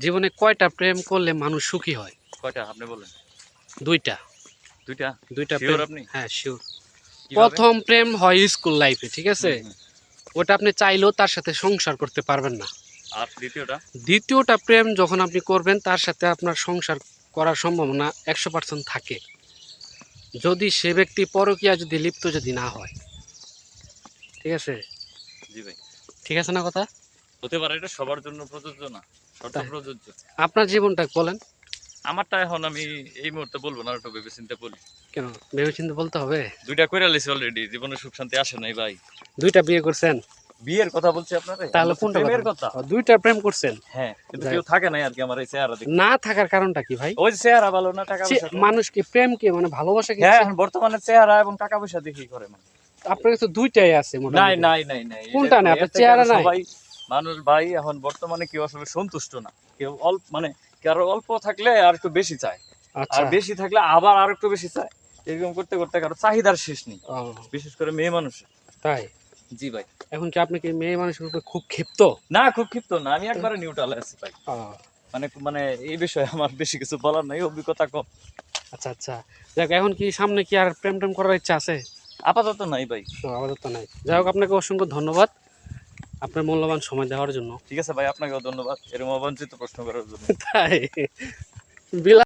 জীবনে কয়টা প্রেম করলে মানুষ সুখী হয়? কয়টা আপনি বলেন? দুইটা। দুইটা? দুইটা শিওর প্রেম, আপনি? হ্যাঁ শিওর। কিভাবে? প্রথম প্রেম হয় স্কুল লাইফে, ঠিক আছে? হুম, হুম। ওটা আপনি চাইলেও তার সাথে সংসার করতে পারবেন না। আর দ্বিতীয়টা? দ্বিতীয়টা প্রেম যখন আপনি করবেন তার সাথে আপনার সংসার করার সম্ভাবনা 100% থাকে, যদি সে ব্যক্তি পরকীয়া যদি লিপ্ত যদি না হয়। ঠিক আছে? জি ভাই। ঠিক আছে না কথা? হতে পারে, এটা সবার জন্য প্রযোজ্য না, শর্ত তাই প্রযোজ্য। আপনার জীবনটা বলেন। আমারটা এখন আমি এই মুহূর্তে বলবো না, একটু ভেবেচিন্তে বলি। কেন ভেবেচিন্তে বলতে হবে? দুইটা কইরা লিছি অলরেডি, জীবনে সুখ শান্তি আসে নাই ভাই। দুইটা বিয়ে করছেন? বিয়ের কথা বলছি আপনারে, তাহলে আমরা তো কোনটা প্রেমের কথা। দুইটা প্রেম করছেন? হ্যাঁ, কিন্তু যাই কেউ হোক। থাকে নাই আর কি আমার এই চেহারা দেখে। না থাকার কারণটা কি ভাই? ওই যে চেহারা ভালো না, টাকা পয়সা কম। মানুষ কি প্রেম কি মানে ভালোবাসা কি হ্যাঁ, এখন বর্তমানে চেহারা এবং টাকা পয়সা দেখেই করে মানুষ। আপনার কাছে দুইটাই আছে নাই মোটামুটি। নাই নাই নাই, কোনটা নাই? এর আপনার থেকে চেহারা আরো নাই? সবাই মানুষ ভাই এখন বর্তমানে কেউ আসলে সন্তুষ্ট না। কেউ অল্প মানে কারো অল্প থাকলে আর একটু বেশি চায়, আর আচ্ছা। বেশি থাকলে আবার আর একটু বেশি চায়। এরকম করতে করতে কারো চাহিদার শেষ নেই, ও, বিশেষ করে মেয়ে মানুষের। তাই? জি ভাই। এখন কি আপনি কি মেয়ে মানুষের উপর খুব ক্ষিপ্ত? না, খুব ক্ষিপ্ত না, আমি একবারে নিউট্রালে আছি ভাই। ও, মানে মানে এই বিষয়ে আমার বেশি কিছু বলার নাই, অভিজ্ঞতা কম। আচ্ছা আচ্ছা। যাক, এখন কি সামনে কি আর প্রেম টেম করার ইচ্ছা আছে? আপাতত নাই ভাই। তো আপাতত নাই। যাই হোক, আপনাকে অসংখ্য ধন্যবাদ আপনার মূল্যবান সময় দেওয়ার জন্য। ঠিক আছে ভাই, আপনাকেও ধন্যবাদ এরকম অবাঞ্ছিত প্রশ্ন করার জন্য। তাই? বিলা